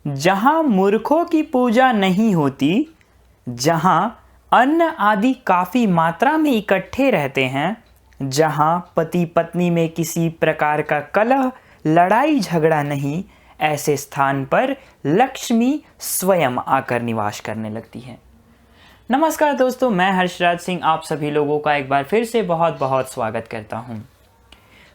जहाँ मूर्खों की पूजा नहीं होती, जहाँ अन्न आदि काफ़ी मात्रा में इकट्ठे रहते हैं, जहाँ पति पत्नी में किसी प्रकार का कलह लड़ाई झगड़ा नहीं, ऐसे स्थान पर लक्ष्मी स्वयं आकर निवास करने लगती है। नमस्कार दोस्तों, मैं हर्षराज सिंह आप सभी लोगों का एक बार फिर से बहुत बहुत स्वागत करता हूँ।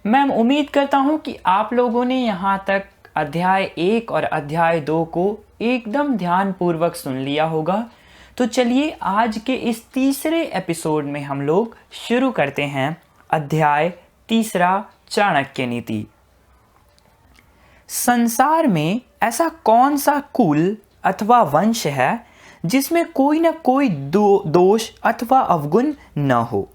मैं उम्मीद करता हूँ कि आप लोगों ने यहाँ तक अध्याय 1 और अध्याय 2 को एकदम ध्यानपूर्वक सुन लिया होगा। तो चलिए आज के इस तीसरे एपिसोड में हम लोग शुरू करते हैं अध्याय 3 चाणक्य नीति। संसार में ऐसा कौन सा कुल अथवा वंश है जिसमें कोई न कोई दोष अथवा अवगुण न हो।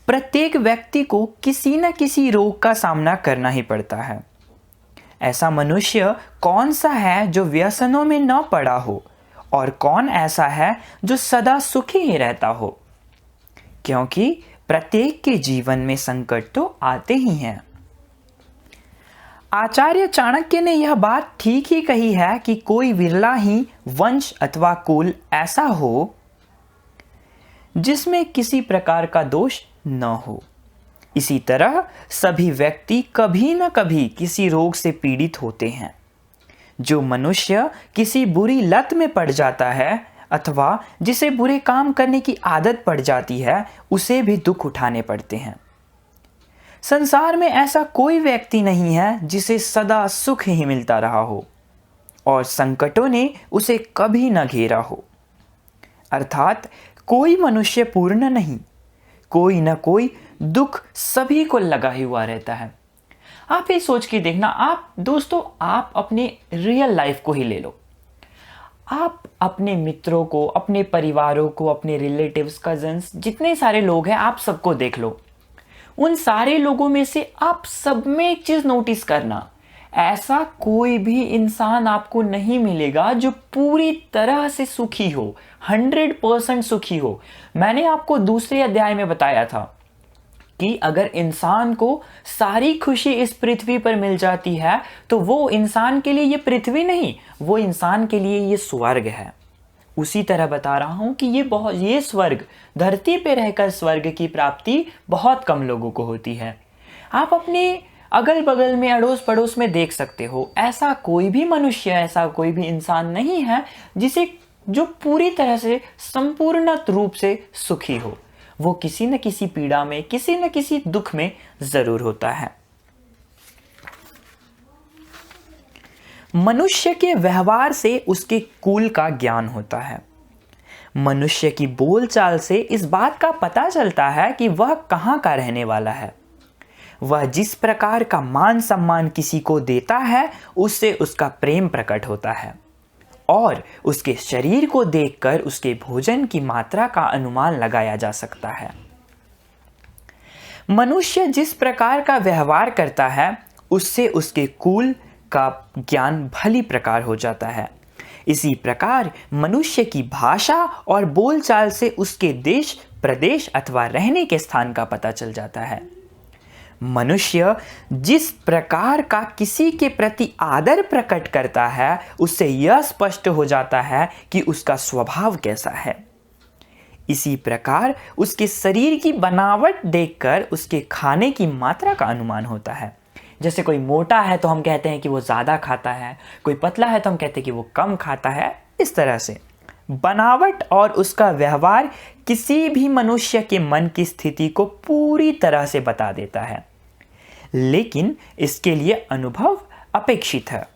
प्रत्येक व्यक्ति को किसी न किसी रोग का सामना करना ही पड़ता है। ऐसा मनुष्य कौन सा है जो व्यसनों में न पड़ा हो, और कौन ऐसा है जो सदा सुखी ही रहता हो, क्योंकि प्रत्येक के जीवन में संकट तो आते ही हैं। आचार्य चाणक्य ने यह बात ठीक ही कही है कि कोई विरला ही वंश अथवा कुल ऐसा हो जिसमें किसी प्रकार का दोष न हो। इसी तरह सभी व्यक्ति कभी न कभी किसी रोग से पीड़ित होते हैं। जो मनुष्य किसी बुरी लत में पड़ जाता है अथवा जिसे बुरे काम करने की आदत पड़ जाती है, उसे भी दुख उठाने पड़ते हैं। संसार में ऐसा कोई व्यक्ति नहीं है जिसे सदा सुख ही मिलता रहा हो और संकटों ने उसे कभी न घेरा हो। अर्थात कोई मनुष्य पूर्ण नहीं, कोई न कोई दुख सभी को लगा ही हुआ रहता है। आप ये सोच के देखना, आप दोस्तों, आप अपने रियल लाइफ को ही ले लो। आप अपने मित्रों को, अपने परिवारों को, अपने रिलेटिव्स, कजन्स, जितने सारे लोग हैं, आप सबको देख लो। उन सारे लोगों में से आप सब में एक चीज नोटिस करना, ऐसा कोई भी इंसान आपको नहीं मिलेगा जो पूरी तरह से सुखी हो, 100% सुखी हो। मैंने आपको दूसरे अध्याय में बताया था कि अगर इंसान को सारी खुशी इस पृथ्वी पर मिल जाती है तो वो इंसान के लिए ये पृथ्वी नहीं, वो इंसान के लिए ये स्वर्ग है। उसी तरह बता रहा हूं कि ये स्वर्ग, धरती पे रहकर स्वर्ग की प्राप्ति बहुत कम लोगों को होती है। आप अपने अगल बगल में, अड़ोस पड़ोस में देख सकते हो, ऐसा कोई भी मनुष्य, ऐसा कोई भी इंसान नहीं है जो पूरी तरह से संपूर्ण रूप से सुखी हो। वो किसी न किसी पीड़ा में, किसी न किसी दुख में जरूर होता है। मनुष्य के व्यवहार से उसके कुल का ज्ञान होता है। मनुष्य की बोलचाल से इस बात का पता चलता है कि वह कहाँ का रहने वाला है। वह जिस प्रकार का मान सम्मान किसी को देता है, उससे उसका प्रेम प्रकट होता है, और उसके शरीर को देखकर उसके भोजन की मात्रा का अनुमान लगाया जा सकता है। मनुष्य जिस प्रकार का व्यवहार करता है, उससे उसके कुल का ज्ञान भली प्रकार हो जाता है। इसी प्रकार मनुष्य की भाषा और बोलचाल से उसके देश, प्रदेश अथवा रहने के स्थान का पता चल जाता है। मनुष्य जिस प्रकार का किसी के प्रति आदर प्रकट करता है, उससे यह स्पष्ट हो जाता है कि उसका स्वभाव कैसा है। इसी प्रकार उसके शरीर की बनावट देखकर उसके खाने की मात्रा का अनुमान होता है। जैसे कोई मोटा है तो हम कहते हैं कि वो ज़्यादा खाता है, कोई पतला है तो हम कहते हैं कि वो कम खाता है। इस तरह से बनावट और उसका व्यवहार किसी भी मनुष्य के मन की स्थिति को पूरी तरह से बता देता है, लेकिन इसके लिए अनुभव अपेक्षित है।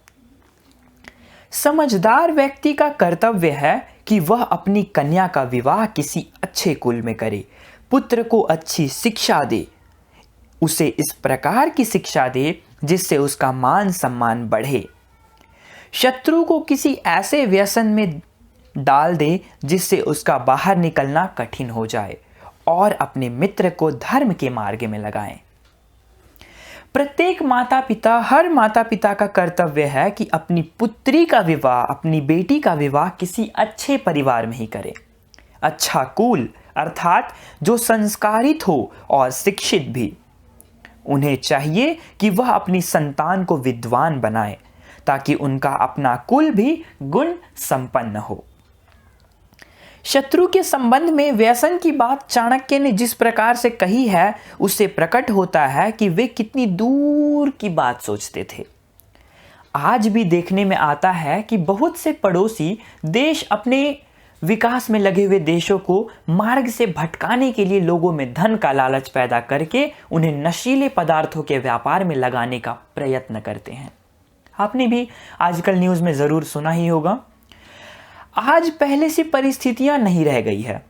समझदार व्यक्ति का कर्तव्य है कि वह अपनी कन्या का विवाह किसी अच्छे कुल में करे, पुत्र को अच्छी शिक्षा दे, उसे इस प्रकार की शिक्षा दे जिससे उसका मान सम्मान बढ़े। शत्रु को किसी ऐसे व्यसन में डाल दे जिससे उसका बाहर निकलना कठिन हो जाए, और अपने मित्र को धर्म के मार्ग में लगाएं। प्रत्येक माता पिता, हर माता पिता का कर्तव्य है कि अपनी पुत्री का विवाह, अपनी बेटी का विवाह किसी अच्छे परिवार में ही करे। अच्छा कुल अर्थात जो संस्कारित हो और शिक्षित भी। उन्हें चाहिए कि वह अपनी संतान को विद्वान बनाए ताकि उनका अपना कुल भी गुण संपन्न हो। शत्रु के संबंध में व्यसन की बात चाणक्य ने जिस प्रकार से कही है, उससे प्रकट होता है कि वे कितनी दूर की बात सोचते थे। आज भी देखने में आता है कि बहुत से पड़ोसी देश अपने विकास में लगे हुए देशों को मार्ग से भटकाने के लिए लोगों में धन का लालच पैदा करके उन्हें नशीले पदार्थों के व्यापार में लगाने का प्रयत्न करते हैं। आपने भी आजकल न्यूज़ में ज़रूर सुना ही होगा। आज पहले सी परिस्थितियां नहीं रह गई है।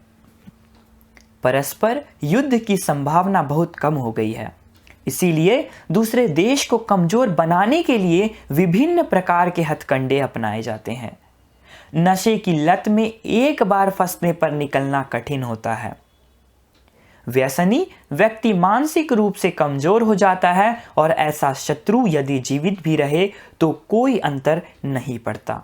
परस्पर युद्ध की संभावना बहुत कम हो गई है। इसीलिए दूसरे देश को कमजोर बनाने के लिए विभिन्न प्रकार के हथकंडे अपनाए जाते हैं। नशे की लत में एक बार फंसने पर निकलना कठिन होता है। व्यसनी व्यक्ति मानसिक रूप से कमजोर हो जाता है और ऐसा शत्रु यदि जीवित भी रहे तो कोई अंतर नहीं पड़ता।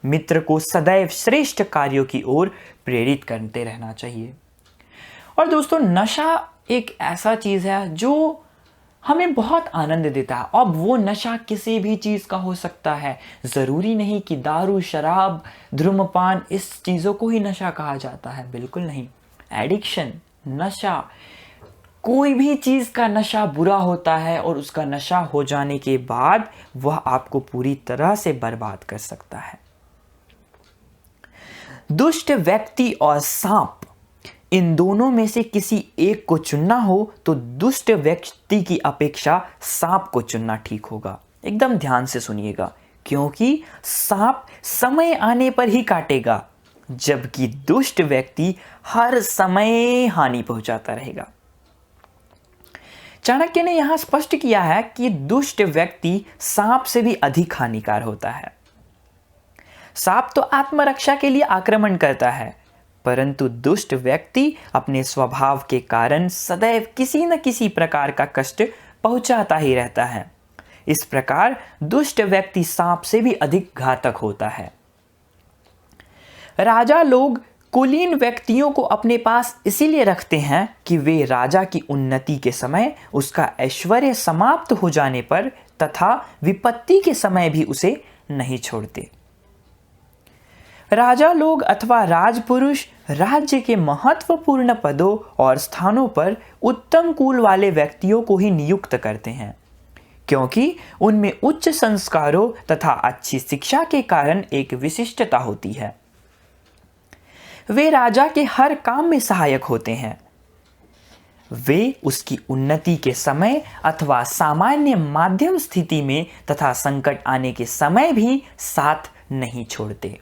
मित्र को सदैव श्रेष्ठ कार्यों की ओर प्रेरित करते रहना चाहिए। और दोस्तों, नशा एक ऐसा चीज़ है जो हमें बहुत आनंद देता है। अब वो नशा किसी भी चीज़ का हो सकता है। ज़रूरी नहीं कि दारू, शराब, धूम्रपान इस चीज़ों को ही नशा कहा जाता है, बिल्कुल नहीं। एडिक्शन, नशा, कोई भी चीज़ का नशा बुरा होता है और उसका नशा हो जाने के बाद वह आपको पूरी तरह से बर्बाद कर सकता है। दुष्ट व्यक्ति और सांप, इन दोनों में से किसी एक को चुनना हो तो दुष्ट व्यक्ति की अपेक्षा सांप को चुनना ठीक होगा। एकदम ध्यान से सुनिएगा, क्योंकि सांप समय आने पर ही काटेगा, जबकि दुष्ट व्यक्ति हर समय हानि पहुंचाता रहेगा। चाणक्य ने यहां स्पष्ट किया है कि दुष्ट व्यक्ति सांप से भी अधिक हानिकार होता है। सांप तो आत्मरक्षा के लिए आक्रमण करता है, परंतु दुष्ट व्यक्ति अपने स्वभाव के कारण सदैव किसी न किसी प्रकार का कष्ट पहुंचाता ही रहता है। इस प्रकार दुष्ट व्यक्ति सांप से भी अधिक घातक होता है। राजा लोग कुलीन व्यक्तियों को अपने पास इसीलिए रखते हैं कि वे राजा की उन्नति के समय, उसका ऐश्वर्य समाप्त हो जाने पर तथा विपत्ति के समय भी उसे नहीं छोड़ते। राजा लोग अथवा राजपुरुष राज्य के महत्वपूर्ण पदों और स्थानों पर उत्तम कुल वाले व्यक्तियों को ही नियुक्त करते हैं, क्योंकि उनमें उच्च संस्कारों तथा अच्छी शिक्षा के कारण एक विशिष्टता होती है। वे राजा के हर काम में सहायक होते हैं। वे उसकी उन्नति के समय अथवा सामान्य माध्यम स्थिति में तथा संकट आने के समय भी साथ नहीं छोड़ते।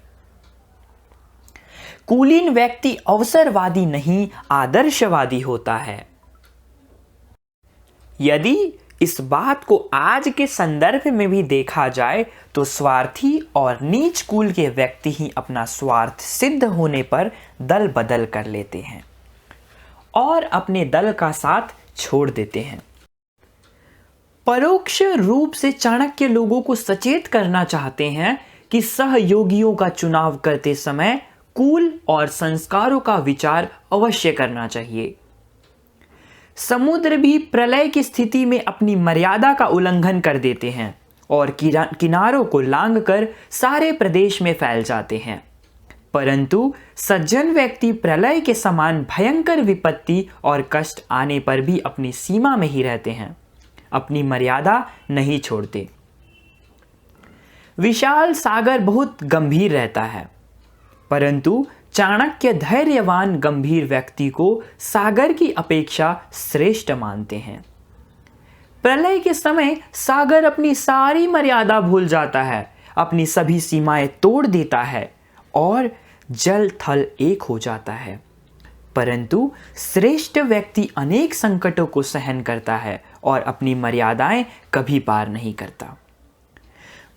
कुलीन व्यक्ति अवसरवादी नहीं, आदर्शवादी होता है। यदि इस बात को आज के संदर्भ में भी देखा जाए तो स्वार्थी और नीच कुल के व्यक्ति ही अपना स्वार्थ सिद्ध होने पर दल बदल कर लेते हैं और अपने दल का साथ छोड़ देते हैं। परोक्ष रूप से चाणक्य लोगों को सचेत करना चाहते हैं कि सहयोगियों का चुनाव करते समय कुल और संस्कारों का विचार अवश्य करना चाहिए। समुद्र भी प्रलय की स्थिति में अपनी मर्यादा का उल्लंघन कर देते हैं और किनारों को लांघकर सारे प्रदेश में फैल जाते हैं, परंतु सज्जन व्यक्ति प्रलय के समान भयंकर विपत्ति और कष्ट आने पर भी अपनी सीमा में ही रहते हैं, अपनी मर्यादा नहीं छोड़ते। विशाल सागर बहुत गंभीर रहता है, परंतु चाणक्य धैर्यवान गंभीर व्यक्ति को सागर की अपेक्षा श्रेष्ठ मानते हैं। प्रलय के समय सागर अपनी सारी मर्यादा भूल जाता है, अपनी सभी सीमाएं तोड़ देता है और जल थल एक हो जाता है, परंतु श्रेष्ठ व्यक्ति अनेक संकटों को सहन करता है और अपनी मर्यादाएं कभी पार नहीं करता।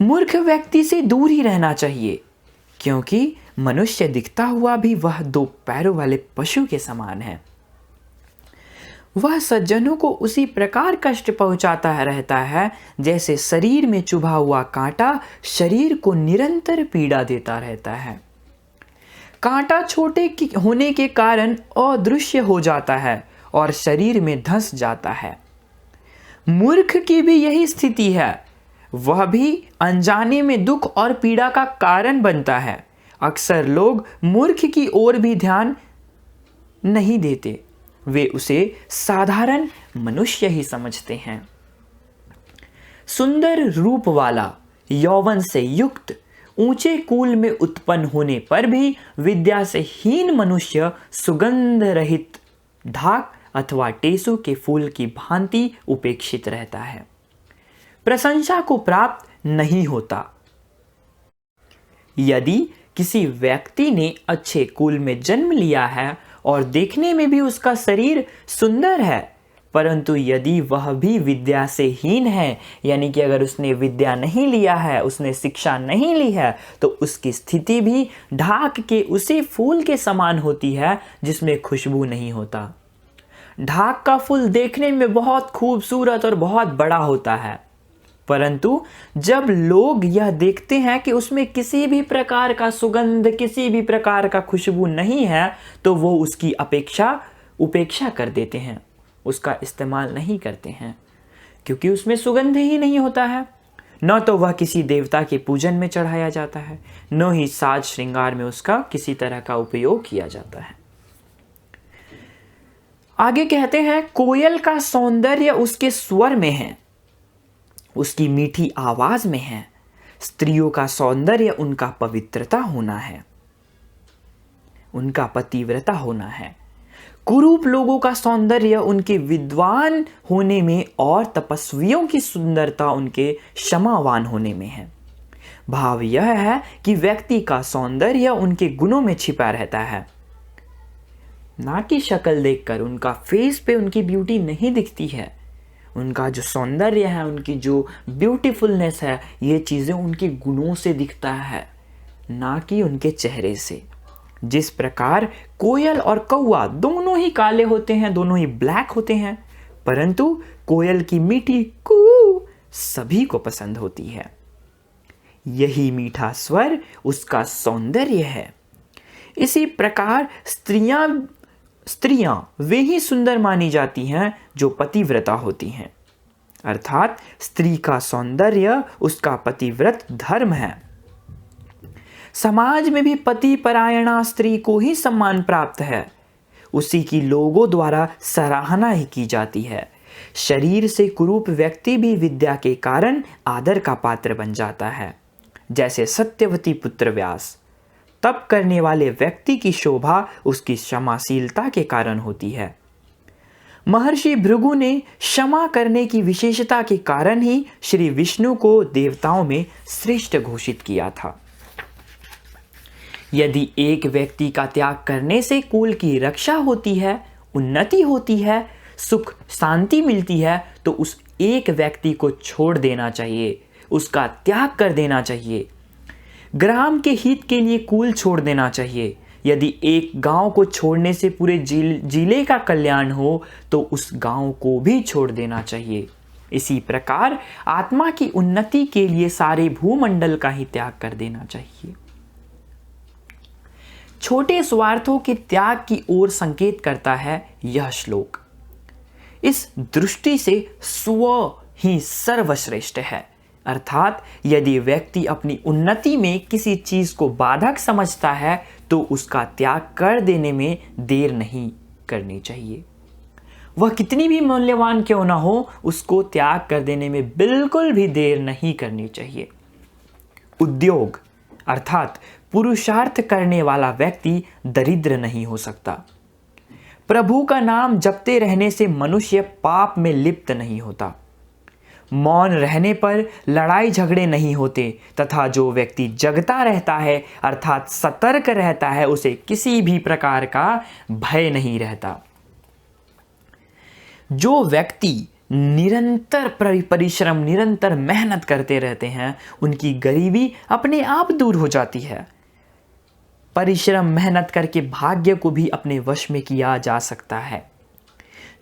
मूर्ख व्यक्ति से दूर ही रहना चाहिए, क्योंकि मनुष्य दिखता हुआ भी वह दो पैरों वाले पशु के समान है। वह सज्जनों को उसी प्रकार कष्ट पहुंचाता रहता है जैसे शरीर में चुभा हुआ कांटा शरीर को निरंतर पीड़ा देता रहता है। कांटा छोटे होने के कारण अदृश्य हो जाता है और शरीर में धंस जाता है। मूर्ख की भी यही स्थिति है। वह भी अनजाने में दुख और पीड़ा का कारण बनता है। अक्सर लोग मूर्ख की ओर भी ध्यान नहीं देते, वे उसे साधारण मनुष्य ही समझते हैं। सुंदर रूप वाला, यौवन से युक्त, ऊंचे कुल में उत्पन्न होने पर भी विद्या से हीन मनुष्य सुगंध रहित ढाक अथवा टेसू के फूल की भांति उपेक्षित रहता है, प्रशंसा को प्राप्त नहीं होता। यदि किसी व्यक्ति ने अच्छे कुल में जन्म लिया है और देखने में भी उसका शरीर सुंदर है, परंतु यदि वह भी विद्या से हीन है, यानी कि अगर उसने विद्या नहीं लिया है, उसने शिक्षा नहीं ली है, तो उसकी स्थिति भी ढाक के उसी फूल के समान होती है जिसमें खुशबू नहीं होता। ढाक का फूल देखने में बहुत खूबसूरत और बहुत बड़ा होता है, परंतु जब लोग यह देखते हैं कि उसमें किसी भी प्रकार का सुगंध, किसी भी प्रकार का खुशबू नहीं है, तो वो उसकी उपेक्षा कर देते हैं, उसका इस्तेमाल नहीं करते हैं, क्योंकि उसमें सुगंध ही नहीं होता है। न तो वह किसी देवता के पूजन में चढ़ाया जाता है, न ही साज श्रृंगार में उसका किसी तरह का उपयोग किया जाता है। आगे कहते हैं, कोयल का सौंदर्य उसके स्वर में है, उसकी मीठी आवाज में है। स्त्रियों का सौंदर्य उनका पवित्रता होना है, उनका पतिव्रता होना है। कुरूप लोगों का सौंदर्य उनके विद्वान होने में और तपस्वियों की सुंदरता उनके क्षमावान होने में है। भाव यह है कि व्यक्ति का सौंदर्य उनके गुणों में छिपा रहता है, ना कि शक्ल देखकर। उनका फेस पे उनकी ब्यूटी नहीं दिखती है, उनका जो सौंदर्य है, उनकी जो ब्यूटीफुलनेस है, ये चीज़ें उनके गुणों से दिखता है, ना कि उनके चेहरे से। जिस प्रकार कोयल और कौवा दोनों ही काले होते हैं, दोनों ही ब्लैक होते हैं, परंतु कोयल की मीठी कू सभी को पसंद होती है। यही मीठा स्वर उसका सौंदर्य है। इसी प्रकार स्त्रियां वे ही सुंदर मानी जाती हैं जो पतिव्रता होती हैं, अर्थात स्त्री का सौंदर्य उसका पतिव्रत धर्म है। समाज में भी पति परायणा स्त्री को ही सम्मान प्राप्त है, उसी की लोगों द्वारा सराहना ही की जाती है। शरीर से कुरूप व्यक्ति भी विद्या के कारण आदर का पात्र बन जाता है, जैसे सत्यवती पुत्र व्यास। तप करने वाले व्यक्ति की शोभा उसकी क्षमाशीलता के कारण होती है। महर्षि भृगु ने क्षमा करने की विशेषता के कारण ही श्री विष्णु को देवताओं में श्रेष्ठ घोषित किया था। यदि एक व्यक्ति का त्याग करने से कुल की रक्षा होती है, उन्नति होती है, सुख शांति मिलती है, तो उस एक व्यक्ति को छोड़ देना चाहिए, उसका त्याग कर देना चाहिए। ग्राम के हित के लिए कुल छोड़ देना चाहिए। यदि एक गांव को छोड़ने से पूरे जिले का कल्याण हो, तो उस गांव को भी छोड़ देना चाहिए। इसी प्रकार आत्मा की उन्नति के लिए सारे भूमंडल का ही त्याग कर देना चाहिए। छोटे स्वार्थों के त्याग की ओर संकेत करता है यह श्लोक। इस दृष्टि से स्व ही सर्वश्रेष्ठ है, अर्थात यदि व्यक्ति अपनी उन्नति में किसी चीज को बाधक समझता है, तो उसका त्याग कर देने में देर नहीं करनी चाहिए। वह कितनी भी मूल्यवान क्यों ना हो, उसको त्याग कर देने में बिल्कुल भी देर नहीं करनी चाहिए। उद्योग अर्थात पुरुषार्थ करने वाला व्यक्ति दरिद्र नहीं हो सकता। प्रभु का नाम जपते रहने से मनुष्य पाप में लिप्त नहीं होता। मौन रहने पर लड़ाई झगड़े नहीं होते, तथा जो व्यक्ति जगता रहता है अर्थात सतर्क रहता है, उसे किसी भी प्रकार का भय नहीं रहता। जो व्यक्ति निरंतर परिश्रम, निरंतर मेहनत करते रहते हैं, उनकी गरीबी अपने आप दूर हो जाती है। परिश्रम मेहनत करके भाग्य को भी अपने वश में किया जा सकता है।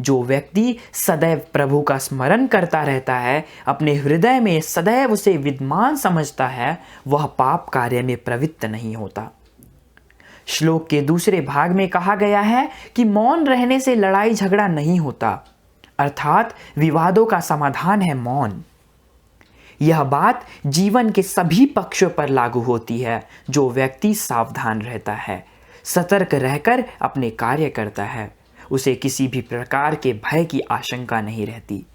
जो व्यक्ति सदैव प्रभु का स्मरण करता रहता है, अपने हृदय में सदैव उसे विद्यमान समझता है, वह पाप कार्य में प्रवृत्त नहीं होता। श्लोक के दूसरे भाग में कहा गया है कि मौन रहने से लड़ाई झगड़ा नहीं होता, अर्थात विवादों का समाधान है मौन। यह बात जीवन के सभी पक्षों पर लागू होती है। जो व्यक्ति सावधान रहता है, सतर्क रहकर अपने कार्य करता है, उसे किसी भी प्रकार के भय की आशंका नहीं रहती।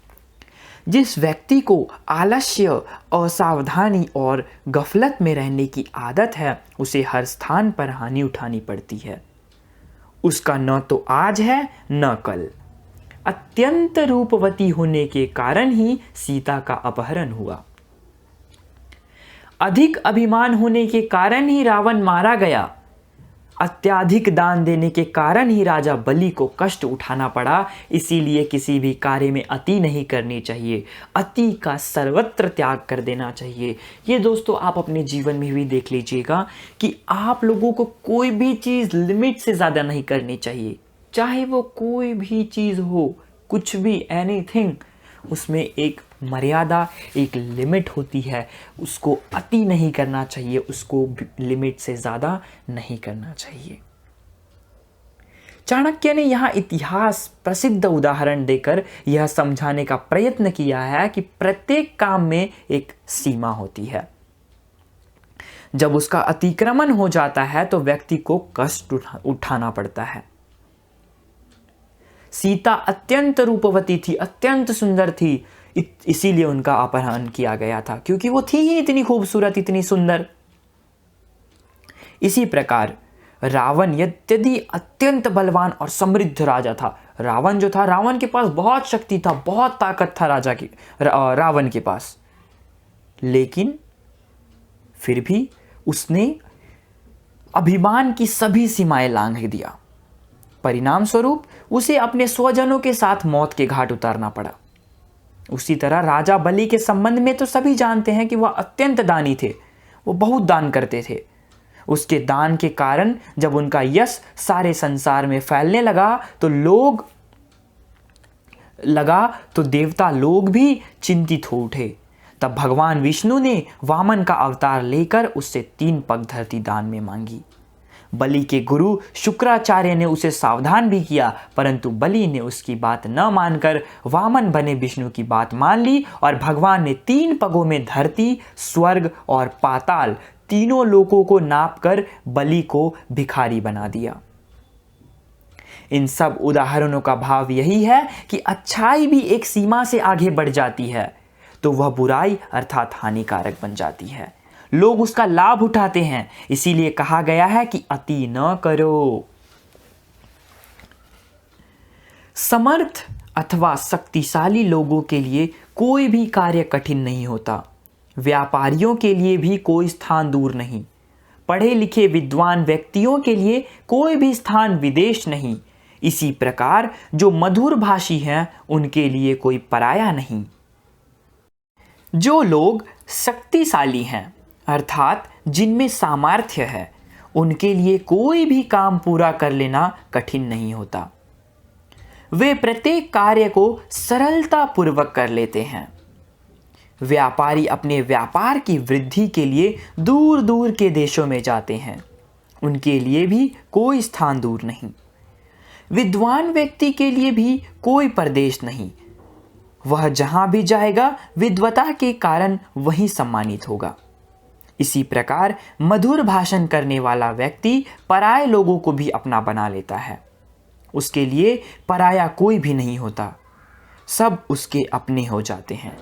जिस व्यक्ति को आलस्य, असावधानी और गफलत में रहने की आदत है, उसे हर स्थान पर हानि उठानी पड़ती है। उसका न तो आज है न कल। अत्यंत रूपवती होने के कारण ही सीता का अपहरण हुआ। अधिक अभिमान होने के कारण ही रावण मारा गया। अत्याधिक दान देने के कारण ही राजा बलि को कष्ट उठाना पड़ा। इसीलिए किसी भी कार्य में अति नहीं करनी चाहिए, अति का सर्वत्र त्याग कर देना चाहिए। ये दोस्तों आप अपने जीवन में भी देख लीजिएगा कि आप लोगों को कोई भी चीज़ लिमिट से ज़्यादा नहीं करनी चाहिए, चाहे वो कोई भी चीज़ हो, कुछ भी, एनीथिंग, उसमें एक मर्यादा, एक लिमिट होती है। उसको अति नहीं करना चाहिए, उसको लिमिट से ज़्यादा नहीं करना चाहिए। चाणक्य ने यहाँ इतिहास प्रसिद्ध उदाहरण देकर यह समझाने का प्रयत्न किया है कि प्रत्येक काम में एक सीमा होती है। जब उसका अतिक्रमण हो जाता है तो व्यक्ति को कष्ट उठाना पड़ता है। सीता अत्यंत रूपवती थी, अत्यंत सुंदर थी, इसीलिए उनका अपहरण किया गया था, क्योंकि वो थी ही इतनी खूबसूरत, इतनी सुंदर। इसी प्रकार रावण यद्यपि अत्यंत बलवान और समृद्ध राजा था, रावण जो था, रावण के पास बहुत शक्ति था, बहुत ताकत था रावण के पास, लेकिन फिर भी उसने अभिमान की सभी सीमाएं लांघ दिया। परिणाम स्वरूप उसे अपने स्वजनों के साथ मौत के घाट उतारना पड़ा। उसी तरह राजा बलि के संबंध में तो सभी जानते हैं कि वह अत्यंत दानी थे, वो बहुत दान करते थे। उसके दान के कारण जब उनका यश सारे संसार में फैलने लगा तो देवता लोग भी चिंतित हो उठे। तब भगवान विष्णु ने वामन का अवतार लेकर उससे 3 पग धरती दान में मांगी। बलि के गुरु शुक्राचार्य ने उसे सावधान भी किया, परंतु बलि ने उसकी बात न मानकर वामन बने विष्णु की बात मान ली और भगवान ने 3 पगों में धरती, स्वर्ग और पाताल तीनों लोकों को नापकर बलि को भिखारी बना दिया। इन सब उदाहरणों का भाव यही है कि अच्छाई भी एक सीमा से आगे बढ़ जाती है तो वह बुराई अर्थात हानिकारक बन जाती है। लोग उसका लाभ उठाते हैं, इसीलिए कहा गया है कि अति न करो। समर्थ अथवा शक्तिशाली लोगों के लिए कोई भी कार्य कठिन नहीं होता। व्यापारियों के लिए भी कोई स्थान दूर नहीं। पढ़े लिखे विद्वान व्यक्तियों के लिए कोई भी स्थान विदेश नहीं। इसी प्रकार जो मधुर भाषी हैं उनके लिए कोई पराया नहीं। जो लोग शक्तिशाली हैं अर्थात जिनमें सामर्थ्य है, उनके लिए कोई भी काम पूरा कर लेना कठिन नहीं होता। वे प्रत्येक कार्य को सरलता पूर्वक कर लेते हैं। व्यापारी अपने व्यापार की वृद्धि के लिए दूर दूर के देशों में जाते हैं, उनके लिए भी कोई स्थान दूर नहीं। विद्वान व्यक्ति के लिए भी कोई परदेश नहीं। वह जहां भी जाएगा विद्वता के कारण वहीं सम्मानित होगा। इसी प्रकार मधुर भाषण करने वाला व्यक्ति पराये लोगों को भी अपना बना लेता है। उसके लिए पराया कोई भी नहीं होता, सब उसके अपने हो जाते हैं।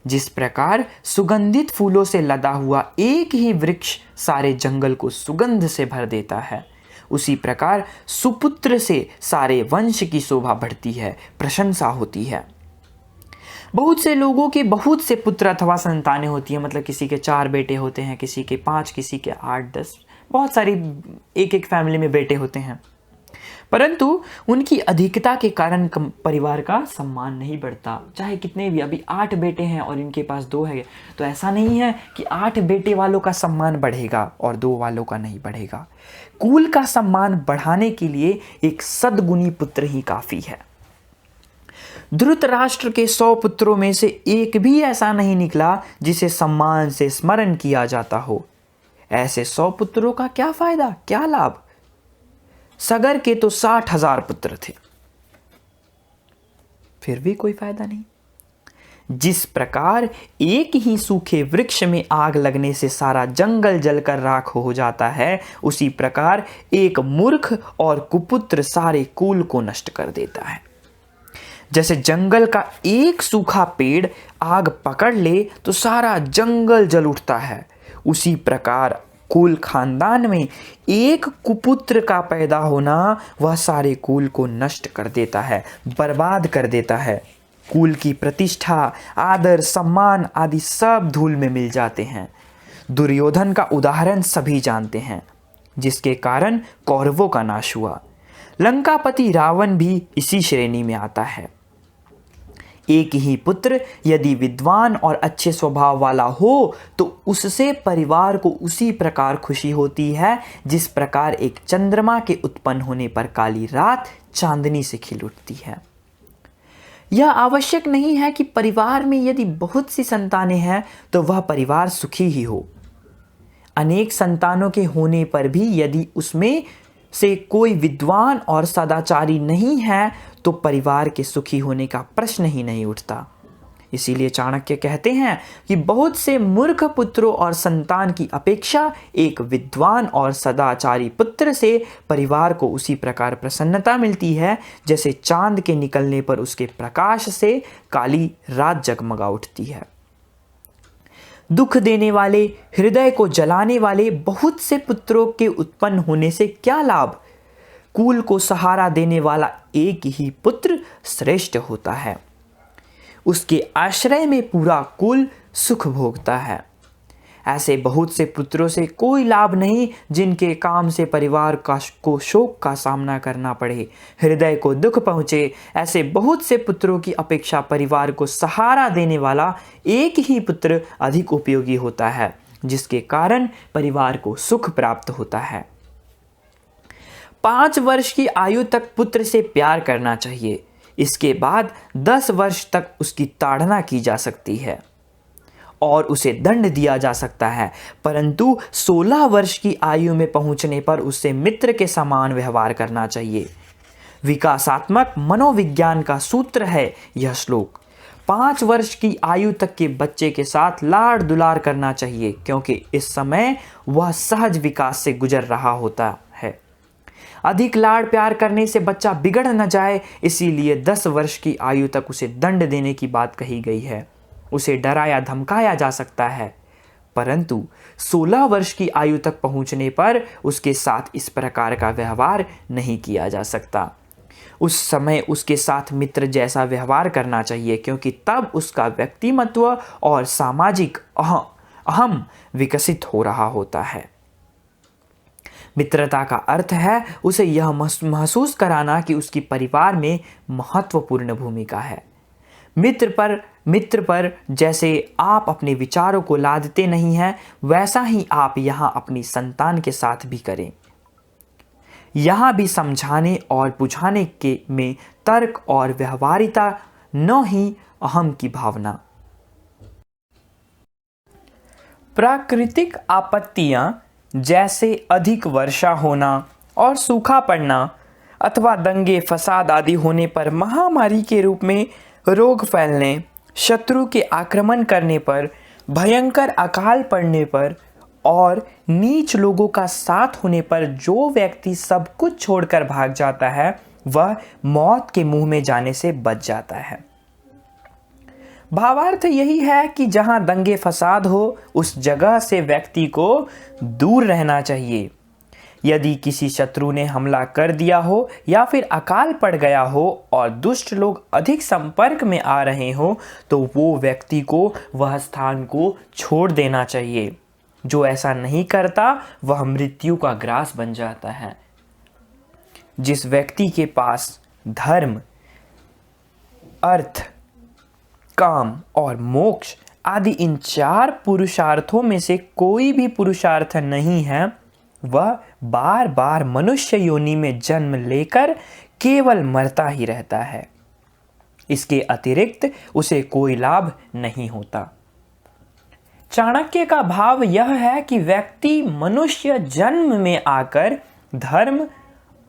जिस प्रकार सुगंधित फूलों से लदा हुआ एक ही वृक्ष सारे जंगल को सुगंध से भर देता है, उसी प्रकार सुपुत्र से सारे वंश की शोभा बढ़ती है, प्रशंसा होती है। बहुत से लोगों के बहुत से पुत्र अथवा संतानें होती हैं, मतलब किसी के 4 बेटे होते हैं, किसी के 5, किसी के 8, 10, बहुत सारी एक फैमिली में बेटे होते हैं, परंतु उनकी अधिकता के कारण परिवार का सम्मान नहीं बढ़ता। चाहे कितने भी, अभी 8 बेटे हैं और इनके पास 2 है, तो ऐसा नहीं है कि 8 बेटे वालों का सम्मान बढ़ेगा और 2 वालों का नहीं बढ़ेगा। कुल का सम्मान बढ़ाने के लिए एक सद्गुणी पुत्र ही काफी है। धृतराष्ट्र के 100 पुत्रों में से एक भी ऐसा नहीं निकला जिसे सम्मान से स्मरण किया जाता हो। ऐसे 100 पुत्रों का क्या फायदा, क्या लाभ। सगर के तो 60,000 पुत्र थे, फिर भी कोई फायदा नहीं। जिस प्रकार एक ही सूखे वृक्ष में आग लगने से सारा जंगल जलकर राख हो जाता है, उसी प्रकार एक मूर्ख और कुपुत्र सारे कुल को नष्ट कर देता है। जैसे जंगल का एक सूखा पेड़ आग पकड़ ले तो सारा जंगल जल उठता है, उसी प्रकार कुल खानदान में एक कुपुत्र का पैदा होना वह सारे कुल को नष्ट कर देता है, बर्बाद कर देता है। कुल की प्रतिष्ठा, आदर, सम्मान आदि सब धूल में मिल जाते हैं। दुर्योधन का उदाहरण सभी जानते हैं, जिसके कारण कौरवों का नाश हुआ। लंकापति रावण भी इसी श्रेणी में आता है। एक ही पुत्र यदि विद्वान और अच्छे स्वभाव वाला हो तो उससे परिवार को उसी प्रकार खुशी होती है जिस प्रकार एक चंद्रमा के उत्पन्न होने पर काली रात चांदनी से खिल उठती है। यह आवश्यक नहीं है कि परिवार में यदि बहुत सी संतानें हैं तो वह परिवार सुखी ही हो। अनेक संतानों के होने पर भी यदि उसमें से कोई विद्वान और सदाचारी नहीं है तो परिवार के सुखी होने का प्रश्न ही नहीं उठता। इसीलिए चाणक्य कहते हैं कि बहुत से मूर्ख पुत्रों और संतान की अपेक्षा एक विद्वान और सदाचारी पुत्र से परिवार को उसी प्रकार प्रसन्नता मिलती है जैसे चांद के निकलने पर उसके प्रकाश से काली रात जगमगा उठती है। दुख देने वाले, हृदय को जलाने वाले बहुत से पुत्रों के उत्पन्न होने से क्या लाभ? कुल को सहारा देने वाला एक ही पुत्र श्रेष्ठ होता है। उसके आश्रय में पूरा कुल सुख भोगता है। ऐसे बहुत से पुत्रों से कोई लाभ नहीं जिनके काम से परिवार को शोक का सामना करना पड़े, हृदय को दुख पहुँचे। ऐसे बहुत से पुत्रों की अपेक्षा परिवार को सहारा देने वाला एक ही पुत्र अधिक उपयोगी होता है, जिसके कारण परिवार को सुख प्राप्त होता है। 5 वर्ष की आयु तक पुत्र से प्यार करना चाहिए। इसके बाद 10 वर्ष तक उसकी ताड़ना की जा सकती है और उसे दंड दिया जा सकता है, परंतु 16 वर्ष की आयु में पहुंचने पर उससे मित्र के समान व्यवहार करना चाहिए। विकासात्मक मनोविज्ञान का सूत्र है यह श्लोक। 5 वर्ष की आयु तक के बच्चे के साथ लाड़ दुलार करना चाहिए, क्योंकि इस समय वह सहज विकास से गुजर रहा होता है। अधिक लाड़ प्यार करने से बच्चा बिगड़ न जाए, इसीलिए 10 वर्ष की आयु तक उसे दंड देने की बात कही गई है। उसे डराया धमकाया जा सकता है, परंतु 16 वर्ष की आयु तक पहुंचने पर उसके साथ इस प्रकार का व्यवहार नहीं किया जा सकता। उस समय उसके साथ मित्र जैसा व्यवहार करना चाहिए, क्योंकि तब उसका व्यक्तिमत्व और सामाजिक अहम विकसित हो रहा होता है। मित्रता का अर्थ है उसे यह महसूस कराना कि उसकी परिवार में महत्वपूर्ण भूमिका है। मित्र पर जैसे आप अपने विचारों को लादते नहीं हैं, वैसा ही आप यहाँ अपनी संतान के साथ भी करें। यहाँ भी समझाने और बुझाने के में तर्क और व्यवहारिता, न ही अहम की भावना। प्राकृतिक आपत्तियाँ जैसे अधिक वर्षा होना और सूखा पड़ना अथवा दंगे फसाद आदि होने पर, महामारी के रूप में रोग फैलने, शत्रु के आक्रमण करने पर, भयंकर अकाल पड़ने पर और नीच लोगों का साथ होने पर जो व्यक्ति सब कुछ छोड़कर भाग जाता है वह मौत के मुंह में जाने से बच जाता है। भावार्थ यही है कि जहां दंगे फसाद हो उस जगह से व्यक्ति को दूर रहना चाहिए। यदि किसी शत्रु ने हमला कर दिया हो या फिर अकाल पड़ गया हो और दुष्ट लोग अधिक संपर्क में आ रहे हो तो वो व्यक्ति को वह स्थान को छोड़ देना चाहिए। जो ऐसा नहीं करता वह मृत्यु का ग्रास बन जाता है। जिस व्यक्ति के पास धर्म, अर्थ, काम और मोक्ष आदि इन 4 पुरुषार्थों में से कोई भी पुरुषार्थ नहीं है, वह बार बार मनुष्य योनि में जन्म लेकर केवल मरता ही रहता है। इसके अतिरिक्त उसे कोई लाभ नहीं होता। चाणक्य का भाव यह है कि व्यक्ति मनुष्य जन्म में आकर धर्म,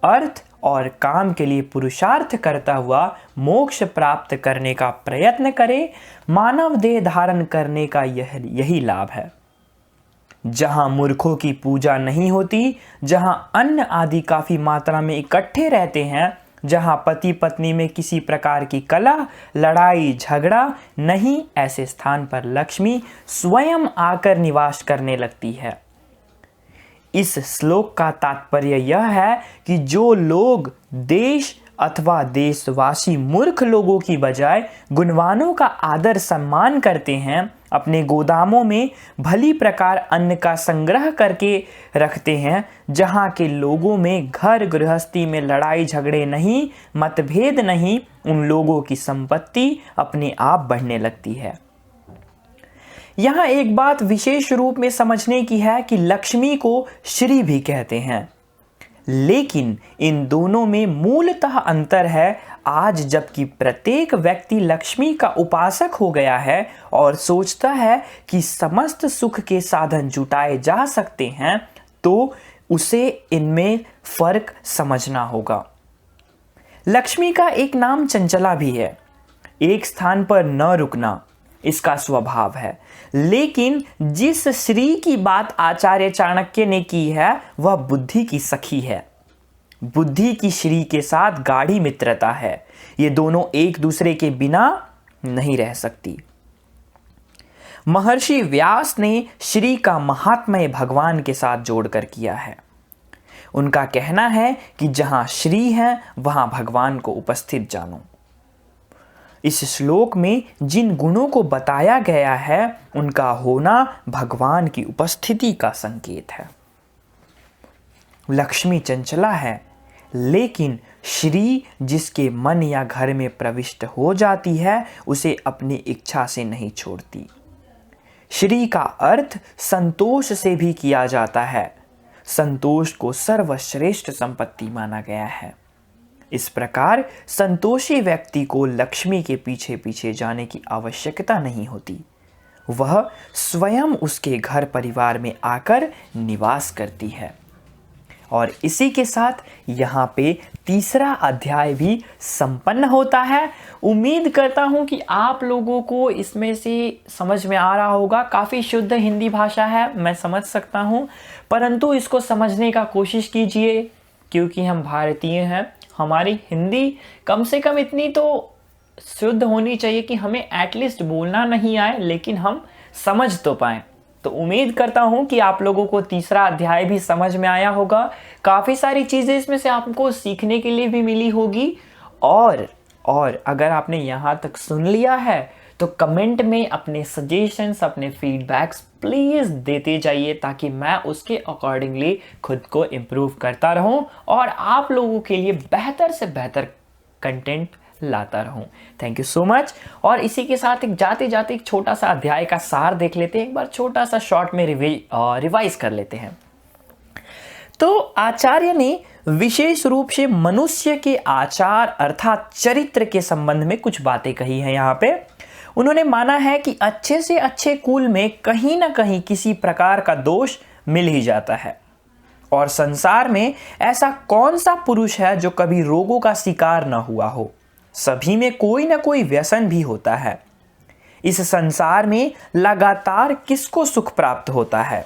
अर्थ और काम के लिए पुरुषार्थ करता हुआ मोक्ष प्राप्त करने का प्रयत्न करे, मानव देह धारण करने का यही लाभ है। जहां मूर्खों की पूजा नहीं होती, जहां अन्न आदि काफी मात्रा में इकट्ठे रहते हैं, जहां पति पत्नी में किसी प्रकार की कलह, लड़ाई झगड़ा नहीं, ऐसे स्थान पर लक्ष्मी स्वयं आकर निवास करने लगती है। इस श्लोक का तात्पर्य यह है कि जो लोग देश अथवा देशवासी मूर्ख लोगों की बजाय गुणवानों का आदर सम्मान करते हैं, अपने गोदामों में भली प्रकार अन्न का संग्रह करके रखते हैं, जहां के लोगों में घर गृहस्थी में लड़ाई झगड़े नहीं, मतभेद नहीं, उन लोगों की संपत्ति अपने आप बढ़ने लगती है। यहाँ एक बात विशेष रूप में समझने की है कि लक्ष्मी को श्री भी कहते हैं, लेकिन इन दोनों में मूलतः अंतर है। आज जबकि प्रत्येक व्यक्ति लक्ष्मी का उपासक हो गया है और सोचता है कि समस्त सुख के साधन जुटाए जा सकते हैं, तो उसे इनमें फर्क समझना होगा। लक्ष्मी का एक नाम चंचला भी है, एक स्थान पर न रुकना इसका स्वभाव है। लेकिन जिस श्री की बात आचार्य चाणक्य ने की है वह बुद्धि की सखी है। बुद्धि की श्री के साथ गाढ़ी मित्रता है, ये दोनों एक दूसरे के बिना नहीं रह सकती। महर्षि व्यास ने श्री का महात्म्य भगवान के साथ जोड़कर किया है। उनका कहना है कि जहां श्री है वहां भगवान को उपस्थित जानो। इस श्लोक में जिन गुणों को बताया गया है उनका होना भगवान की उपस्थिति का संकेत है। लक्ष्मी चंचला है, लेकिन श्री जिसके मन या घर में प्रविष्ट हो जाती है उसे अपनी इच्छा से नहीं छोड़ती। श्री का अर्थ संतोष से भी किया जाता है। संतोष को सर्वश्रेष्ठ संपत्ति माना गया है। इस प्रकार संतोषी व्यक्ति को लक्ष्मी के पीछे पीछे जाने की आवश्यकता नहीं होती, वह स्वयं उसके घर परिवार में आकर निवास करती है। और इसी के साथ यहाँ पे तीसरा अध्याय भी संपन्न होता है। उम्मीद करता हूँ कि आप लोगों को इसमें से समझ में आ रहा होगा। काफ़ी शुद्ध हिंदी भाषा है, मैं समझ सकता हूँ, परंतु इसको समझने का कोशिश कीजिए, क्योंकि हम भारतीय हैं। हमारी हिंदी कम से कम इतनी तो शुद्ध होनी चाहिए कि हमें एटलीस्ट बोलना नहीं आए, लेकिन हम समझ तो पाएं। तो उम्मीद करता हूं कि आप लोगों को तीसरा अध्याय भी समझ में आया होगा। काफ़ी सारी चीज़ें इसमें से आपको सीखने के लिए भी मिली होगी। और अगर आपने यहाँ तक सुन लिया है तो कमेंट में अपने सजेशंस, अपने फीडबैक्स प्लीज़ देते जाइए, ताकि मैं उसके अकॉर्डिंगली खुद को इम्प्रूव करता रहूं और आप लोगों के लिए बेहतर से बेहतर कंटेंट लाता रहूं। Thank you so much. और इसी के साथ एक जाते जाते एक छोटा सा अध्याय का सार देख लेते हैं, एक बार छोटा सा शॉर्ट में रिवाइज कर लेते हैं। तो आचार्य ने विशेष रूप से मनुष्य के आचार अर्थात चरित्र के संबंध में कुछ बातें कही हैं। यहाँ पे उन्होंने माना है कि अच्छे से अच्छे कुल में कहीं ना कहीं किसी प्रकार का दोष मिल ही जाता है, और संसार में ऐसा कौन सा पुरुष है जो कभी रोगों का शिकार न हुआ हो। सभी में कोई ना कोई व्यसन भी होता है। इस संसार में लगातार किसको सुख प्राप्त होता है,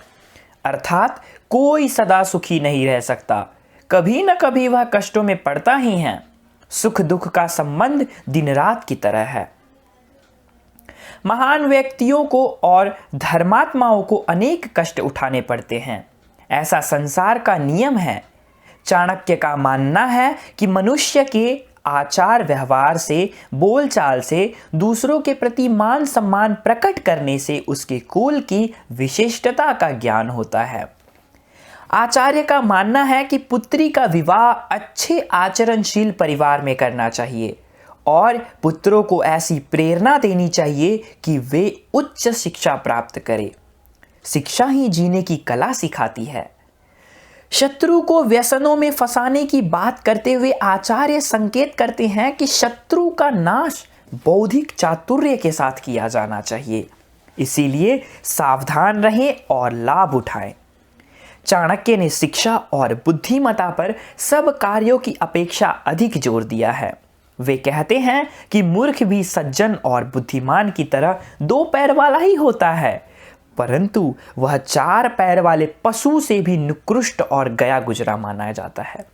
अर्थात कोई सदा सुखी नहीं रह सकता, कभी ना कभी वह कष्टों में पड़ता ही है। सुख दुख का संबंध दिन रात की तरह है। महान व्यक्तियों को और धर्मात्माओं को अनेक कष्ट उठाने पड़ते हैं, ऐसा संसार का नियम है। चाणक्य का मानना है कि मनुष्य के आचार व्यवहार से, बोलचाल से, दूसरों के प्रति मान सम्मान प्रकट करने से उसके कुल की विशिष्टता का ज्ञान होता है। आचार्य का मानना है कि पुत्री का विवाह अच्छे आचरणशील परिवार में करना चाहिए और पुत्रों को ऐसी प्रेरणा देनी चाहिए कि वे उच्च शिक्षा प्राप्त करें। शिक्षा ही जीने की कला सिखाती है। शत्रु को व्यसनों में फंसाने की बात करते हुए आचार्य संकेत करते हैं कि शत्रु का नाश बौद्धिक चातुर्य के साथ किया जाना चाहिए, इसीलिए सावधान रहें और लाभ उठाएं। चाणक्य ने शिक्षा और बुद्धिमत्ता पर सब कार्यों की अपेक्षा अधिक जोर दिया है। वे कहते हैं कि मूर्ख भी सज्जन और बुद्धिमान की तरह 2 पैर वाला ही होता है, परंतु वह 4 पैर वाले पशु से भी निकृष्ट और गया गुजरा माना जाता है,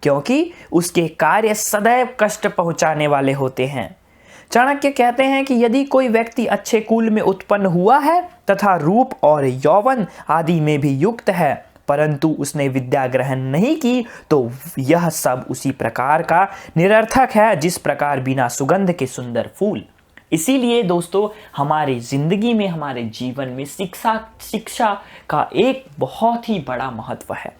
क्योंकि उसके कार्य सदैव कष्ट पहुंचाने वाले होते हैं। चाणक्य कहते हैं कि यदि कोई व्यक्ति अच्छे कुल में उत्पन्न हुआ है तथा रूप और यौवन आदि में भी युक्त है, परंतु उसने विद्या ग्रहण नहीं की, तो यह सब उसी प्रकार का निरर्थक है जिस प्रकार बिना सुगंध के सुंदर फूल। इसीलिए दोस्तों, हमारी जिंदगी में, हमारे जीवन में शिक्षा का एक बहुत ही बड़ा महत्व है।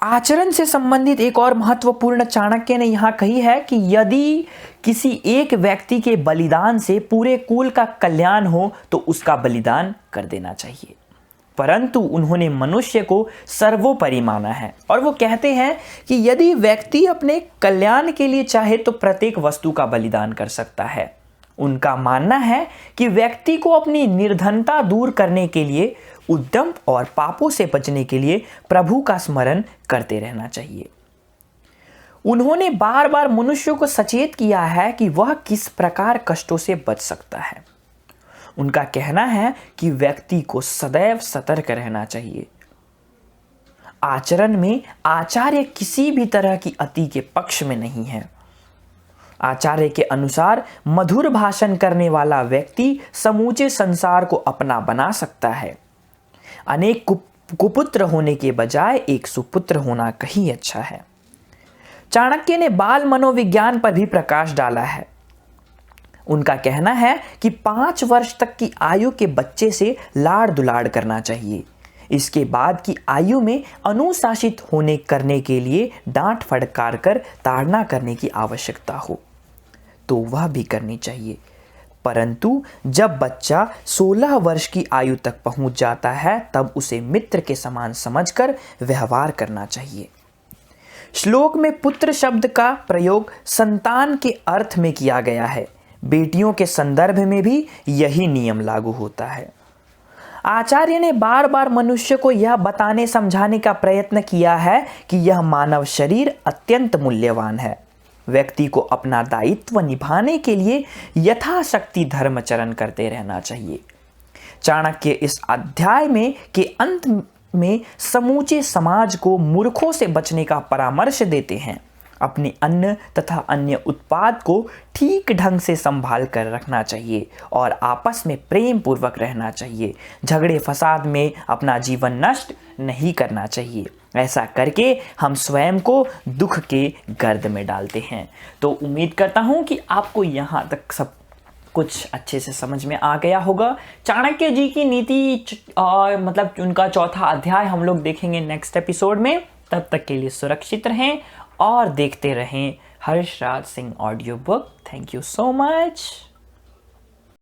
आचरण से संबंधित एक और महत्वपूर्ण चाणक्य ने यहां कही है कि यदि किसी एक व्यक्ति के बलिदान से पूरे कुल का कल्याण हो तो उसका बलिदान कर देना चाहिए, परंतु उन्होंने मनुष्य को सर्वोपरि माना है और वो कहते हैं कि यदि व्यक्ति अपने कल्याण के लिए चाहे तो प्रत्येक वस्तु का बलिदान कर सकता है। उनका मानना है कि व्यक्ति को अपनी निर्धनता दूर करने के लिए, उद्यम और पापों से बचने के लिए प्रभु का स्मरण करते रहना चाहिए। उन्होंने बार बार मनुष्यों को सचेत किया है कि वह किस प्रकार कष्टों से बच सकता है। उनका कहना है कि व्यक्ति को सदैव सतर्क रहना चाहिए। आचरण में आचार्य किसी भी तरह की अति के पक्ष में नहीं है। आचार्य के अनुसार मधुर भाषण करने वाला व्यक्ति समूचे संसार को अपना बना सकता है। अनेक कुपुत्र होने के बजाय एक सुपुत्र होना कहीं अच्छा है। चाणक्य ने बाल मनोविज्ञान पर भी प्रकाश डाला है। उनका कहना है कि 5 वर्ष तक की आयु के बच्चे से लाड़ दुलाड़ करना चाहिए। इसके बाद की आयु में अनुशासित होने करने के लिए डांट फटकार कर ताड़ना करने की आवश्यकता हो तो वह भी करनी चाहिए, परंतु जब बच्चा 16 वर्ष की आयु तक पहुंच जाता है तब उसे मित्र के समान समझकर व्यवहार करना चाहिए। श्लोक में पुत्र शब्द का प्रयोग संतान के अर्थ में किया गया है। बेटियों के संदर्भ में भी यही नियम लागू होता है। आचार्य ने बार बार मनुष्य को यह बताने समझाने का प्रयत्न किया है कि यह मानव शरीर अत्यंत मूल्यवान है। व्यक्ति को अपना दायित्व निभाने के लिए यथाशक्ति धर्माचरण करते रहना चाहिए। चाणक्य इस अध्याय में के अंत में समूचे समाज को मूर्खों से बचने का परामर्श देते हैं। अपने अन्न तथा अन्य उत्पाद को ठीक ढंग से संभाल कर रखना चाहिए और आपस में प्रेम पूर्वक रहना चाहिए। झगड़े फसाद में अपना जीवन नष्ट नहीं करना चाहिए। ऐसा करके हम स्वयं को दुख के गर्द में डालते हैं। तो उम्मीद करता हूँ कि आपको यहाँ तक सब कुछ अच्छे से समझ में आ गया होगा। चाणक्य जी की नीति मतलब उनका 4था अध्याय हम लोग देखेंगे नेक्स्ट एपिसोड में। तब तक के लिए सुरक्षित रहें और देखते रहें Harshraj Singh audio book. Thank you so much.